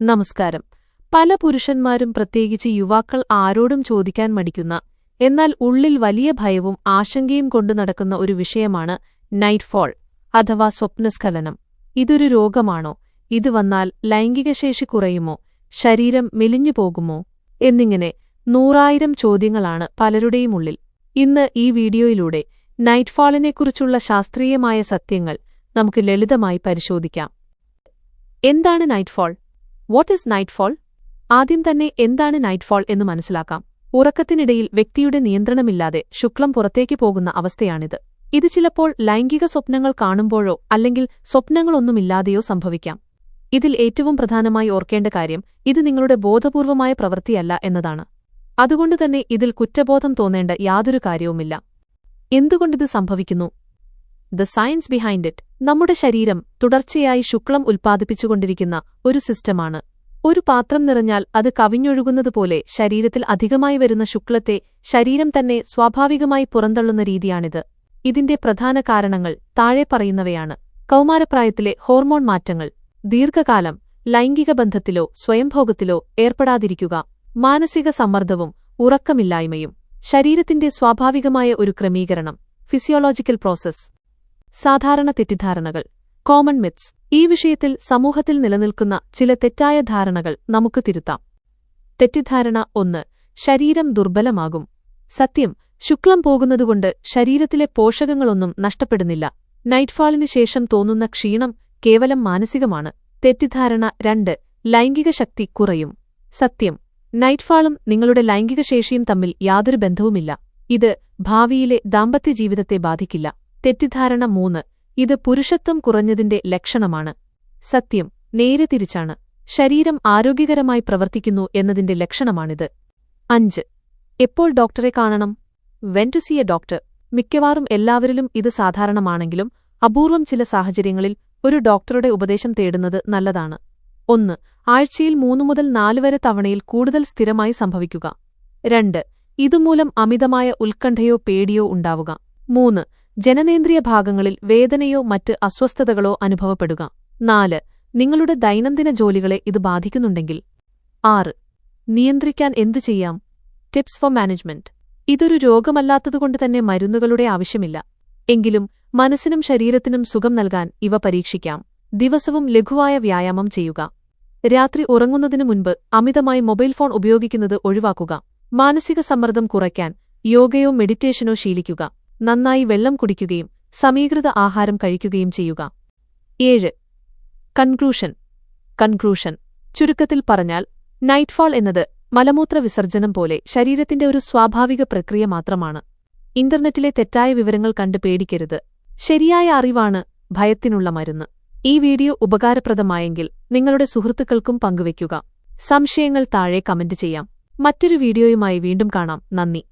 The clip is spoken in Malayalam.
നമസ്കാരം. പല പുരുഷന്മാരും പ്രത്യേകിച്ച് യുവാക്കൾ ആരോടും ചോദിക്കാൻ മടിക്കുന്ന, എന്നാൽ ഉള്ളിൽ വലിയ ഭയവും ആശങ്കയും കൊണ്ടു നടക്കുന്ന ഒരു വിഷയമാണ് നൈറ്റ്ഫോൾ അഥവാ സ്വപ്നസ്ഖലനം. ഇതൊരു രോഗമാണോ? ഇത് വന്നാൽ ലൈംഗികശേഷി കുറയുമോ? ശരീരം മെലിഞ്ഞു പോകുമോ? എന്നിങ്ങനെ 100,000 ചോദ്യങ്ങളാണ് പലരുടെയും ഉള്ളിൽ. ഇന്ന് ഈ വീഡിയോയിലൂടെ നൈറ്റ്ഫോളിനെക്കുറിച്ചുള്ള ശാസ്ത്രീയമായ സത്യങ്ങൾ നമുക്ക് ലളിതമായി പരിശോധിക്കാം. എന്താണ് നൈറ്റ്ഫോൾ? What is നൈറ്റ്ഫോൾ? ആദ്യം തന്നെ എന്താണ് നൈറ്റ്ഫോൾ എന്ന് മനസ്സിലാക്കാം. ഉറക്കത്തിനിടയിൽ വ്യക്തിയുടെ നിയന്ത്രണമില്ലാതെ ശുക്ലം പുറത്തേക്ക് പോകുന്ന അവസ്ഥയാണിത്. ഇത് ചിലപ്പോൾ ലൈംഗിക സ്വപ്നങ്ങൾ കാണുമ്പോഴോ അല്ലെങ്കിൽ സ്വപ്നങ്ങളൊന്നുമില്ലാതെയോ സംഭവിക്കാം. ഇതിൽ ഏറ്റവും പ്രധാനമായി ഓർക്കേണ്ട കാര്യം ഇത് നിങ്ങളുടെ ബോധപൂർവമായ പ്രവൃത്തിയല്ല എന്നതാണ്. അതുകൊണ്ടുതന്നെ ഇതിൽ കുറ്റബോധം തോന്നേണ്ട യാതൊരു കാര്യവുമില്ല. എന്തുകൊണ്ടിത് സംഭവിക്കുന്നു? The science behind it. നമ്മുടെ ശരീരം തുടർച്ചയായി ശുക്ലം ഉൽപ്പാദിപ്പിച്ചുകൊണ്ടിരിക്കുന്ന ഒരു സിസ്റ്റമാണ്. ഒരു പാത്രം നിറഞ്ഞാൽ അത് കവിഞ്ഞൊഴുകുന്നതുപോലെ ശരീരത്തിൽ അധികമായി വരുന്ന ശുക്ലത്തെ ശരീരം തന്നെ സ്വാഭാവികമായി പുറന്തള്ളുന്ന രീതിയാണിത്. ഇതിന്റെ പ്രധാന കാരണങ്ങൾ താഴെ പറയുന്നവയാണ്. കൗമാരപ്രായത്തിലെ ഹോർമോൺ മാറ്റങ്ങൾ, ദീർഘകാലം ലൈംഗിക ബന്ധത്തിലോ സ്വയംഭോഗത്തിലോ ഏർപ്പെടാതിരിക്കുക, മാനസിക സമ്മർദ്ദവും ഉറക്കമില്ലായ്മയും, ശരീരത്തിന്റെ സ്വാഭാവികമായ ഒരു ക്രമീകരണം, ഫിസിയോളജിക്കൽ പ്രോസസ്. സാധാരണ തെറ്റിദ്ധാരണകൾ, കോമൺ മിത്സ്. ഈ വിഷയത്തിൽ സമൂഹത്തിൽ നിലനിൽക്കുന്ന ചില തെറ്റായ ധാരണകൾ നമുക്ക് തിരുത്താം. തെറ്റിദ്ധാരണ 1. ശരീരം ദുർബലമാകും. സത്യം, ശുക്ലം പോകുന്നതുകൊണ്ട് ശരീരത്തിലെ പോഷകങ്ങളൊന്നും നഷ്ടപ്പെടുന്നില്ല. നൈറ്റ്ഫാളിന് ശേഷം തോന്നുന്ന ക്ഷീണം കേവലം മാനസികമാണ്. തെറ്റിദ്ധാരണ 2. ലൈംഗിക ശക്തി കുറയും. സത്യം, നൈറ്റ്ഫാളും നിങ്ങളുടെ ലൈംഗിക ശേഷിയും തമ്മിൽ യാതൊരു ബന്ധവുമില്ല. ഇത് ഭാവിയിലെ ദാമ്പത്യ ജീവിതത്തെ ബാധിക്കില്ല. തെറ്റിദ്ധാരണ 3. ഇത് പുരുഷത്വം കുറഞ്ഞതിന്റെ ലക്ഷണമാണ്. സത്യം, നേരെ തിരിച്ചാണ്. ശരീരം ആരോഗ്യകരമായി പ്രവർത്തിക്കുന്നു എന്നതിന്റെ ലക്ഷണമാണിത്. 5. എപ്പോൾ ഡോക്ടറെ കാണണം? When to see a doctor. മിക്കവാറും എല്ലാവരിലും ഇത് സാധാരണമാണെങ്കിലും അപൂർവം ചില സാഹചര്യങ്ങളിൽ ഒരു ഡോക്ടറുടെ ഉപദേശം തേടുന്നത് നല്ലതാണ്. 1. ആഴ്ചയിൽ 3 മുതൽ 4 വരെ തവണയിൽ കൂടുതൽ സ്ഥിരമായി സംഭവിക്കുക. 2. ഇതുമൂലം അമിതമായ ഉത്കണ്ഠയോ പേടിയോ ഉണ്ടാവുക. 3. ജനനേന്ദ്രിയ ഭാഗങ്ങളിൽ വേദനയോ മറ്റ് അസ്വസ്ഥതകളോ അനുഭവപ്പെടുക. 4. നിങ്ങളുടെ ദൈനംദിന ജോലികളെ ഇത് ബാധിക്കുന്നുണ്ടെങ്കിൽ. 6. നിയന്ത്രിക്കാൻ എന്തു ചെയ്യാം? Tips four management. ഇതൊരു രോഗമല്ലാത്തതുകൊണ്ടുതന്നെ മരുന്നുകളുടെ ആവശ്യമില്ല. എങ്കിലും മനസ്സിനും ശരീരത്തിനും സുഖം നൽകാൻ ഇവ പരീക്ഷിക്കാം. ദിവസവും ലഘുവായ വ്യായാമം ചെയ്യുക. രാത്രി ഉറങ്ങുന്നതിനു മുൻപ് അമിതമായി മൊബൈൽ ഫോൺ ഉപയോഗിക്കുന്നത് ഒഴിവാക്കുക. മാനസിക സമ്മർദ്ദം കുറയ്ക്കാൻ യോഗയോ മെഡിറ്റേഷനോ ശീലിക്കുക. നന്നായി വെള്ളം കുടിക്കുകയും സമീകൃത ആഹാരം കഴിക്കുകയും ചെയ്യുക. 7. കൺക്ലൂഷൻ. ചുരുക്കത്തിൽ പറഞ്ഞാൽ, നൈറ്റ്ഫാൾ എന്നത് മലമൂത്ര വിസർജനം പോലെ ശരീരത്തിന്റെ ഒരു സ്വാഭാവിക പ്രക്രിയ മാത്രമാണ്. ഇന്റർനെറ്റിലെ തെറ്റായ വിവരങ്ങൾ കണ്ട് പേടിക്കരുത്. ശരിയായ അറിവാണ് ഭയത്തിനുള്ള മരുന്ന്. ഈ വീഡിയോ ഉപകാരപ്രദമായെങ്കിൽ നിങ്ങളുടെ സുഹൃത്തുക്കൾക്കും പങ്കുവയ്ക്കുക. സംശയങ്ങൾ താഴെ കമന്റ് ചെയ്യാം. മറ്റൊരു വീഡിയോയുമായി വീണ്ടും കാണാം. നന്ദി.